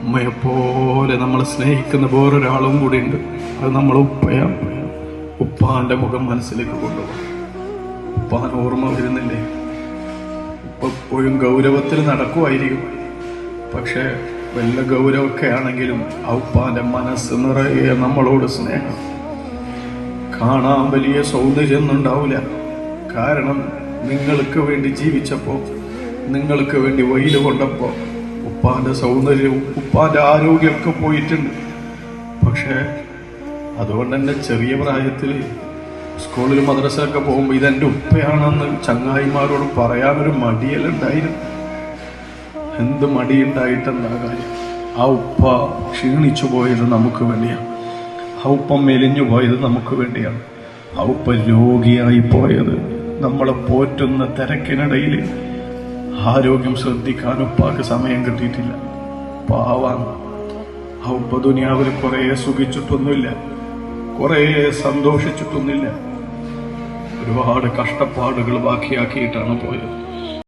ഉമ്മയെപ്പോലെ നമ്മളെ സ്നേഹിക്കുന്ന വേറൊരാളും കൂടി ഉണ്ട്. അത് നമ്മളെ ഉപ്പയാണ്. ഉപ്പാന്റെ മുഖം മനസ്സിലേക്ക് കൊണ്ടുപോകും. ഉപ്പാൻ ഓർമ്മ വരുന്നില്ലേ? ഉപ്പ എപ്പോഴും ഗൗരവത്തിൽ നടക്കുമായിരിക്കും. പക്ഷെ വല്ല ഗൗരവമൊക്കെ ആണെങ്കിലും ആ ഉപ്പാന്റെ മനസ്സ് നിറയെ നമ്മളോട് സ്നേഹം. കാണാൻ വലിയ സൗന്ദര്യമൊന്നും ഉണ്ടാവില്ല. കാരണം നിങ്ങൾക്ക് വേണ്ടി ജീവിച്ചപ്പോ, നിങ്ങൾക്ക് വേണ്ടി വെയിൽ കൊണ്ടപ്പോ ഉപ്പാന്റെ സൗന്ദര്യവും ഉപ്പാന്റെ ആരോഗ്യമൊക്കെ പോയിട്ടുണ്ട്. പക്ഷെ അതുകൊണ്ട് തന്നെ ചെറിയ പ്രായത്തിൽ സ്കൂളിൽ മദ്രസയൊക്കെ പോകുമ്പോൾ ഇതെന്റെ ഉപ്പയാണെന്ന് ചങ്ങായിമാരോട് പറയാനൊരു മടിയലുണ്ടായിരുന്നു. എന്ത് മടിയുണ്ടായിട്ടെന്താ കാര്യം? ആ ഉപ്പ ക്ഷീണിച്ചു പോയത് നമുക്ക് വേണ്ടിയാണ്. ആ ഉപ്പ മെലിഞ്ഞു പോയത് നമുക്ക് വേണ്ടിയാണ്. ആ ഉപ്പ രോഗിയായി പോയത് നമ്മളെ പോറ്റുന്ന തിരക്കിനിടയിൽ ആരോഗ്യം ശ്രദ്ധിക്കാൻ ഉപ്പാക്ക് സമയം കിട്ടിയിട്ടില്ല. പാവാണ് ആ ഉപ്പ. ദുനിയാവിൽ കുറെ സുഖിച്ചിട്ടൊന്നുമില്ല, കുറെ സന്തോഷിച്ചിട്ടൊന്നുമില്ല. ഒരുപാട് കഷ്ടപ്പാടുകൾ ബാക്കിയാക്കിയിട്ടാണ് പോയത്.